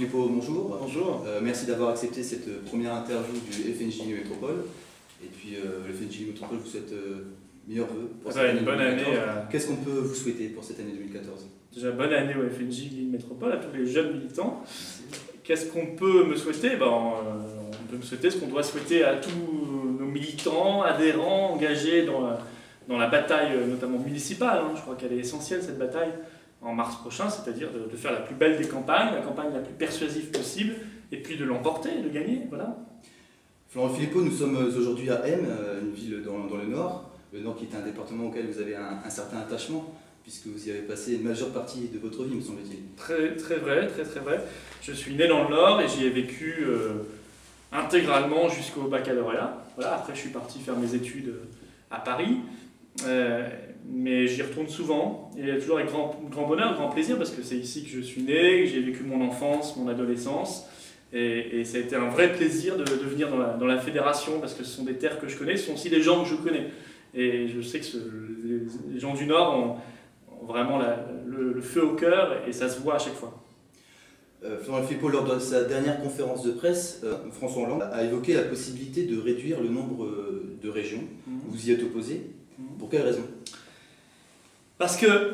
Philippot, bonjour. Bonjour. Merci d'avoir accepté cette première interview du FNJ Métropole. Et puis le FNJ Métropole vous souhaite meilleurs vœux pour cette année Une bonne 2014. année. Qu'est-ce qu'on peut vous souhaiter pour cette année 2014? Déjà, bonne année au FNJ Lille Métropole, à tous les jeunes militants. Qu'est-ce qu'on peut me souhaiter? On peut me souhaiter ce qu'on doit souhaiter à tous nos militants, adhérents, engagés dans la bataille, notamment municipale. Je crois qu'elle est essentielle, cette bataille, en mars prochain, c'est-à-dire de faire la plus belle des campagnes, la campagne la plus persuasive possible, et puis de l'emporter, de gagner. Voilà. Florent Philippot, nous sommes aujourd'hui à M, une ville dans le Nord qui est un département auquel vous avez un certain attachement, puisque vous y avez passé une majeure partie de votre vie, me semble-t-il. Très vrai. Je suis né dans le Nord et j'y ai vécu intégralement jusqu'au baccalauréat. Voilà, après, je suis parti faire mes études à Paris. Mais j'y retourne souvent, et toujours avec grand bonheur, grand plaisir, parce que c'est ici que je suis né, que j'ai vécu mon enfance, mon adolescence, et ça a été un vrai plaisir de venir dans la fédération, parce que ce sont des terres que je connais, ce sont aussi des gens que je connais. Et je sais que les gens du Nord ont vraiment le feu au cœur, et ça se voit à chaque fois. Florent Philippot, lors de sa dernière conférence de presse, François Hollande a évoqué la possibilité de réduire le nombre de régions. Vous y êtes opposé. Pour quelle raison? Parce que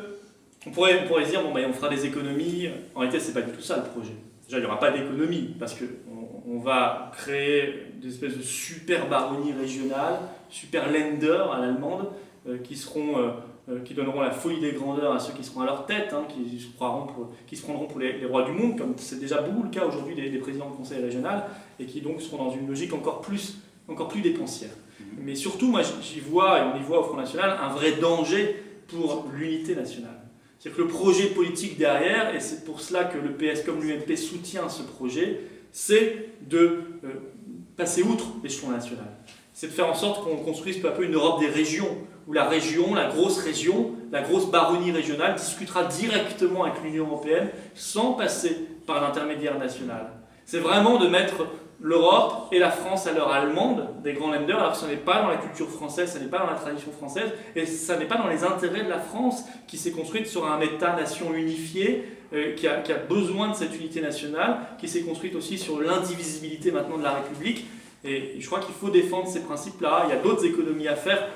on pourrait se dire, on fera des économies. En réalité, ce n'est pas du tout ça le projet. Déjà, il n'y aura pas d'économie, parce qu'on va créer des espèces de super baronnies régionales, super Länder à l'allemande, qui donneront la folie des grandeurs à ceux qui seront à leur tête, qui se prendront pour les rois du monde, comme c'est déjà beaucoup le cas aujourd'hui des présidents de conseil régional, et qui donc seront dans une logique encore plus dépensière. Mais surtout, moi j'y vois, et on y voit au Front National, un vrai danger pour l'unité nationale. C'est-à-dire que le projet politique derrière, et c'est pour cela que le PS comme l'UMP soutient ce projet, c'est de passer outre l'échelon national. C'est de faire en sorte qu'on construise peu à peu une Europe des régions, où la grosse baronnie régionale discutera directement avec l'Union européenne sans passer par l'intermédiaire national. C'est vraiment de mettre l'Europe et la France à l'heure allemande des grands Länder, alors que ce n'est pas dans la culture française, ce n'est pas dans la tradition française, et ce n'est pas dans les intérêts de la France qui s'est construite sur un État-nation unifié, qui a besoin de cette unité nationale, qui s'est construite aussi sur l'indivisibilité maintenant de la République. Et je crois qu'il faut défendre ces principes-là. Il y a d'autres économies à faire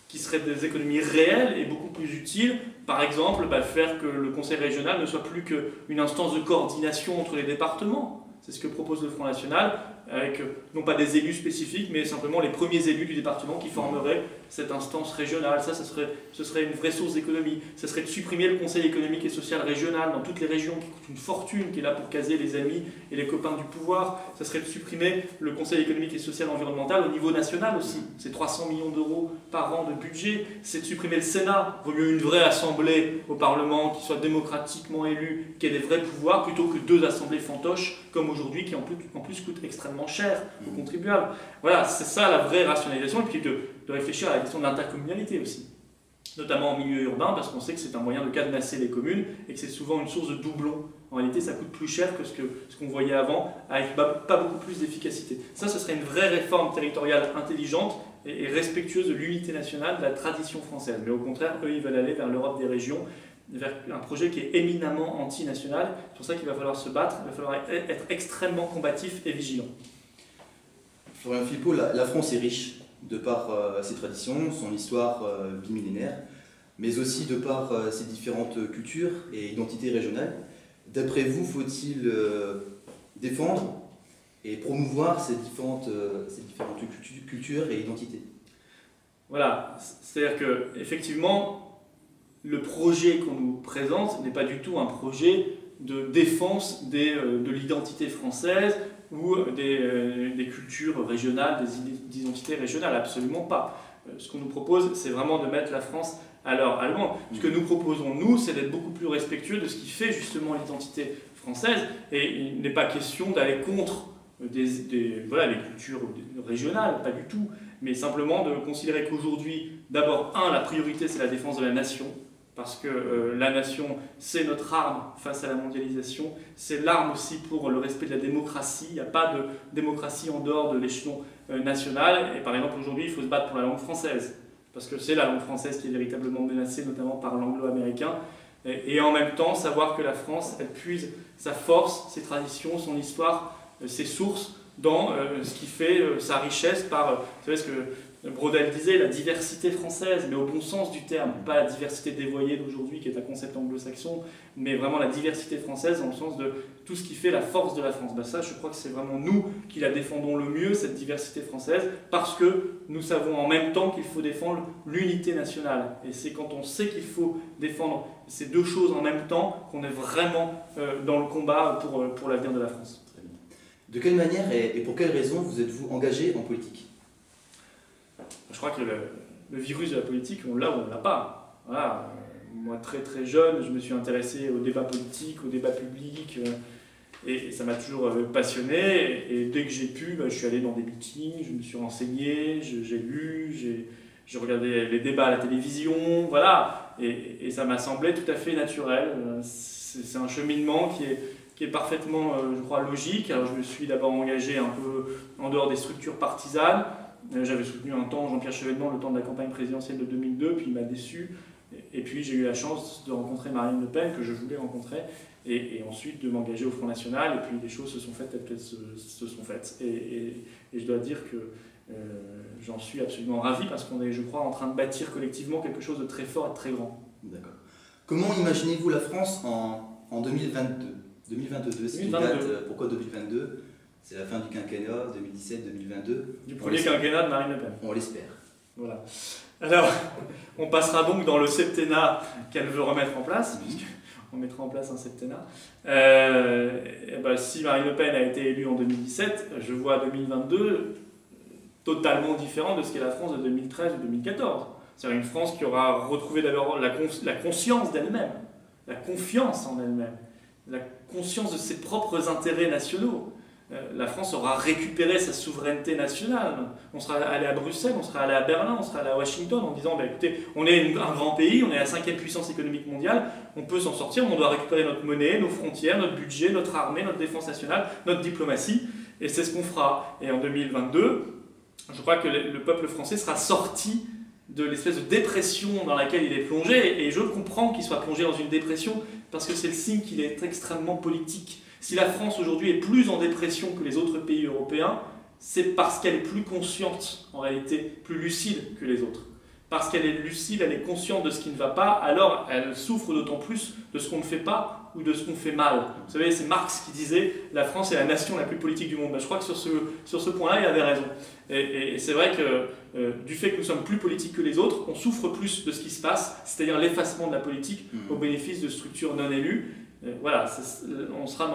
qui seraient des économies réelles et beaucoup plus utiles. Par exemple, faire que le Conseil régional ne soit plus qu'une instance de coordination entre les départements. C'est ce que propose le Front National, avec non pas des élus spécifiques, mais simplement les premiers élus du département qui formeraient cette instance régionale. Ça, ce serait une vraie source d'économie. Ça serait de supprimer le Conseil économique et social régional dans toutes les régions, qui coûte une fortune, qui est là pour caser les amis et les copains du pouvoir. Ça serait de supprimer le Conseil économique et social environnemental au niveau national aussi. C'est 300 millions d'euros par an de budget. C'est de supprimer le Sénat. Il vaut mieux une vraie assemblée au Parlement qui soit démocratiquement élue, qui ait des vrais pouvoirs, plutôt que deux assemblées fantoches comme aujourd'hui, qui en plus coûtent extrêmement cher aux contribuables. Voilà, c'est ça la vraie rationalisation, et puis de réfléchir à la question de l'intercommunalité aussi, notamment en milieu urbain, parce qu'on sait que c'est un moyen de cadenasser les communes, et que c'est souvent une source de doublons. En réalité, ça coûte plus cher que ce qu'on voyait avant, avec pas beaucoup plus d'efficacité. Ça, ce serait une vraie réforme territoriale intelligente et respectueuse de l'unité nationale, de la tradition française. Mais au contraire, eux, ils veulent aller vers l'Europe des régions, vers un projet qui est éminemment anti-national. C'est pour ça qu'il va falloir se battre, il va falloir être extrêmement combatif et vigilant. Florent Philippot, la France est riche de par ses traditions, son histoire bimillénaire, mais aussi de par ses différentes cultures et identités régionales. D'après vous, faut-il défendre et promouvoir ces différentes cultures et identités? Voilà, c'est-à-dire qu'effectivement, le projet qu'on nous présente n'est pas du tout un projet de défense de l'identité française ou des cultures régionales, des identités régionales, absolument pas. Ce qu'on nous propose, c'est vraiment de mettre la France à l'heure allemande. Ce que nous proposons, nous, c'est d'être beaucoup plus respectueux de ce qui fait justement l'identité française, et il n'est pas question d'aller contre les cultures régionales, pas du tout, mais simplement de considérer qu'aujourd'hui, d'abord, la priorité, c'est la défense de la nation, parce que la nation, c'est notre arme face à la mondialisation, c'est l'arme aussi pour le respect de la démocratie. Il n'y a pas de démocratie en dehors de l'échelon national, et par exemple aujourd'hui il faut se battre pour la langue française, parce que c'est la langue française qui est véritablement menacée, notamment par l'anglo-américain. Et en même temps, savoir que la France, elle puise sa force, ses traditions, son histoire, ses sources dans ce qui fait sa richesse par, vous savez ce que Braudel disait, la diversité française, mais au bon sens du terme, pas la diversité dévoyée d'aujourd'hui qui est un concept anglo-saxon, mais vraiment la diversité française dans le sens de tout ce qui fait la force de la France. Ben ça, je crois que c'est vraiment nous qui la défendons le mieux, cette diversité française, parce que nous savons en même temps qu'il faut défendre l'unité nationale. Et c'est quand on sait qu'il faut défendre ces deux choses en même temps qu'on est vraiment dans le combat pour l'avenir de la France. Très bien. De quelle manière et pour quelles raisons vous êtes-vous engagé en politique ? Je crois que le virus de la politique, on l'a ou on ne l'a pas. Voilà. Moi, très très jeune, je me suis intéressé au débat politique, au débat public, et ça m'a toujours passionné. Et dès que j'ai pu, je suis allé dans des meetings, je me suis renseigné, j'ai lu, j'ai regardé les débats à la télévision, voilà. Et ça m'a semblé tout à fait naturel. C'est un cheminement qui est parfaitement, je crois, logique. Alors, je me suis d'abord engagé un peu en dehors des structures partisanes. J'avais soutenu un temps Jean-Pierre Chevènement le temps de la campagne présidentielle de 2002, puis il m'a déçu. Et puis j'ai eu la chance de rencontrer Marine Le Pen, que je voulais rencontrer, et ensuite de m'engager au Front National, et puis les choses se sont faites telles qu'elles se sont faites. Et je dois dire que j'en suis absolument ravi, parce qu'on est, je crois, en train de bâtir collectivement quelque chose de très fort et de très grand. D'accord. Comment imaginez-vous la France en 2022 2022, c'est une date. Pourquoi 2022 ? C'est la fin du quinquennat, 2017-2022. Du premier quinquennat de Marine Le Pen. On l'espère. Voilà. Alors, on passera donc dans le septennat qu'elle veut remettre en place, puisqu'on mettra en place un septennat. Si Marine Le Pen a été élue en 2017, je vois 2022 totalement différent de ce qu'est la France de 2013 ou 2014. C'est-à-dire une France qui aura retrouvé d'abord la conscience d'elle-même, la confiance en elle-même, la conscience de ses propres intérêts nationaux. La France aura récupéré sa souveraineté nationale. On sera allé à Bruxelles, on sera allé à Berlin, on sera allé à Washington en disant écoutez, on est un grand pays, on est la 5e puissance économique mondiale, on peut s'en sortir, on doit récupérer notre monnaie, nos frontières, notre budget, notre armée, notre défense nationale, notre diplomatie, et c'est ce qu'on fera. Et en 2022, je crois que le peuple français sera sorti de l'espèce de dépression dans laquelle il est plongé, et je comprends qu'il soit plongé dans une dépression parce que c'est le signe qu'il est extrêmement politique. Si la France aujourd'hui est plus en dépression que les autres pays européens, c'est parce qu'elle est plus consciente, en réalité, plus lucide que les autres. Parce qu'elle est lucide, elle est consciente de ce qui ne va pas, alors elle souffre d'autant plus de ce qu'on ne fait pas ou de ce qu'on fait mal. Vous savez, c'est Marx qui disait « la France est la nation la plus politique du monde ». Je crois que sur ce point-là, il avait raison. Et c'est vrai que du fait que nous sommes plus politiques que les autres, on souffre plus de ce qui se passe, c'est-à-dire l'effacement de la politique au bénéfice de structures non élues. Voilà, on sera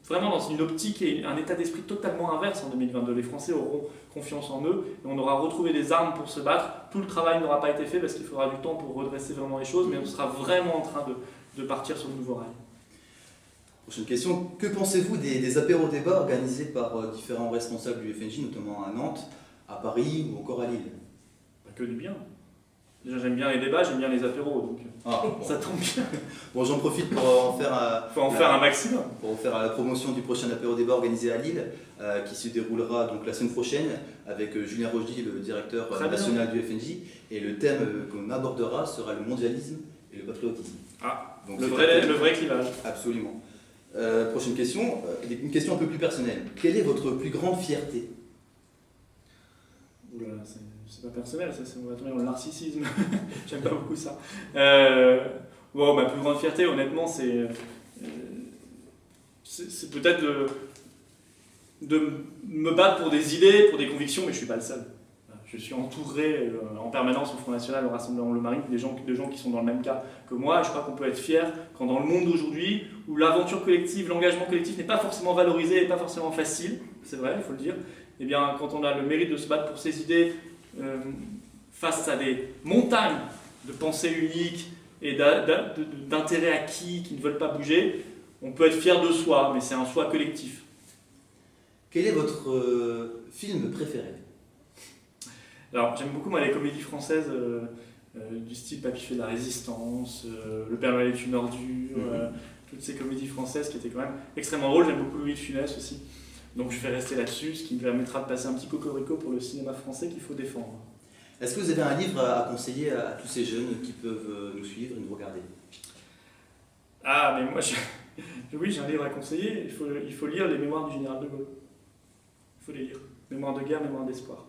vraiment dans une optique et un état d'esprit totalement inverse en 2022. Les Français auront confiance en eux et on aura retrouvé des armes pour se battre. Tout le travail n'aura pas été fait parce qu'il faudra du temps pour redresser vraiment les choses, mais on sera vraiment en train de partir sur le nouveau rail. Prochaine question. Que pensez-vous des apéros-débats organisés par différents responsables du FNJ, notamment à Nantes, à Paris ou encore à Lille? Pas que du bien. Déjà, j'aime bien les débats, j'aime bien les apéros, donc ça tombe bien. Bon, j'en profite pour en faire un maximum. Pour faire la promotion du prochain apéro-débat organisé à Lille, qui se déroulera donc la semaine prochaine avec Julien Rochdy, le directeur national du FNJ. Et le thème qu'on abordera sera le mondialisme et le patriotisme. Ah, donc le vrai clivage. Absolument. Prochaine question, une question un peu plus personnelle. Quelle est votre plus grande fierté? Oula, c'est pas personnel, ça, on va tomber dans le narcissisme. J'aime pas beaucoup ça. Ma plus grande fierté, honnêtement, c'est peut-être de me battre pour des idées, pour des convictions, mais je suis pas le seul. Je suis entouré en permanence au Front National, au Rassemblement Le Marine, de gens qui sont dans le même cas que moi. Et je crois qu'on peut être fier quand dans le monde d'aujourd'hui, où l'aventure collective, l'engagement collectif n'est pas forcément valorisé et pas forcément facile, c'est vrai, il faut le dire, eh bien, quand on a le mérite de se battre pour ses idées face à des montagnes de pensées uniques et d'intérêts acquis qui ne veulent pas bouger, on peut être fier de soi, mais c'est un soi collectif. Quel est votre film préféré? Alors, j'aime beaucoup les comédies françaises du style Papy fait de la résistance, Le Père Noël est une ordure, toutes ces comédies françaises qui étaient quand même extrêmement drôles. J'aime beaucoup Louis de Funès aussi. Donc je vais rester là-dessus, ce qui me permettra de passer un petit cocorico pour le cinéma français qu'il faut défendre. Est-ce que vous avez un livre à conseiller à tous ces jeunes qui peuvent nous suivre et nous regarder? Ah, mais moi, oui, j'ai un livre à conseiller. Il faut lire les mémoires du général de Gaulle. Il faut les lire. Mémoires de guerre, mémoires d'espoir.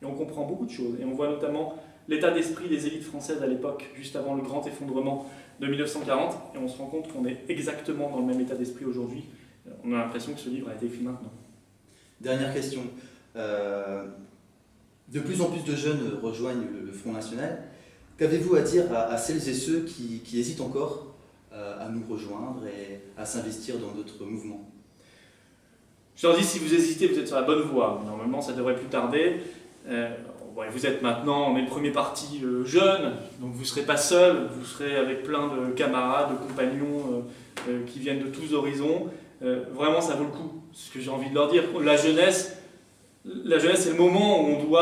Et on comprend beaucoup de choses. Et on voit notamment l'état d'esprit des élites françaises à l'époque, juste avant le grand effondrement de 1940. Et on se rend compte qu'on est exactement dans le même état d'esprit aujourd'hui. On a l'impression que ce livre a été écrit maintenant. Dernière question. De plus en plus de jeunes rejoignent le Front National. Qu'avez-vous à dire à celles et ceux qui hésitent encore à nous rejoindre et à s'investir dans d'autres mouvements? Je leur dis, si vous hésitez, vous êtes sur la bonne voie. Normalement, ça devrait plus tarder. Vous êtes maintenant, on est le premier parti jeune, donc vous ne serez pas seul, vous serez avec plein de camarades, de compagnons qui viennent de tous horizons. Vraiment, ça vaut le coup, ce que j'ai envie de leur dire. La jeunesse, c'est le moment où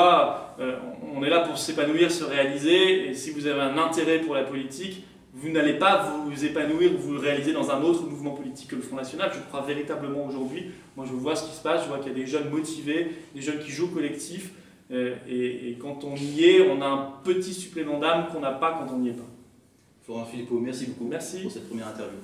on est là pour s'épanouir, se réaliser, et si vous avez un intérêt pour la politique, vous n'allez pas vous épanouir ou vous le réaliser dans un autre mouvement politique que le Front National. Je crois véritablement aujourd'hui, moi je vois ce qui se passe, je vois qu'il y a des jeunes motivés, des jeunes qui jouent au collectif, et quand on y est, on a un petit supplément d'âme qu'on n'a pas quand on n'y est pas. Florent Philippot, merci beaucoup. Merci. Pour cette première interview.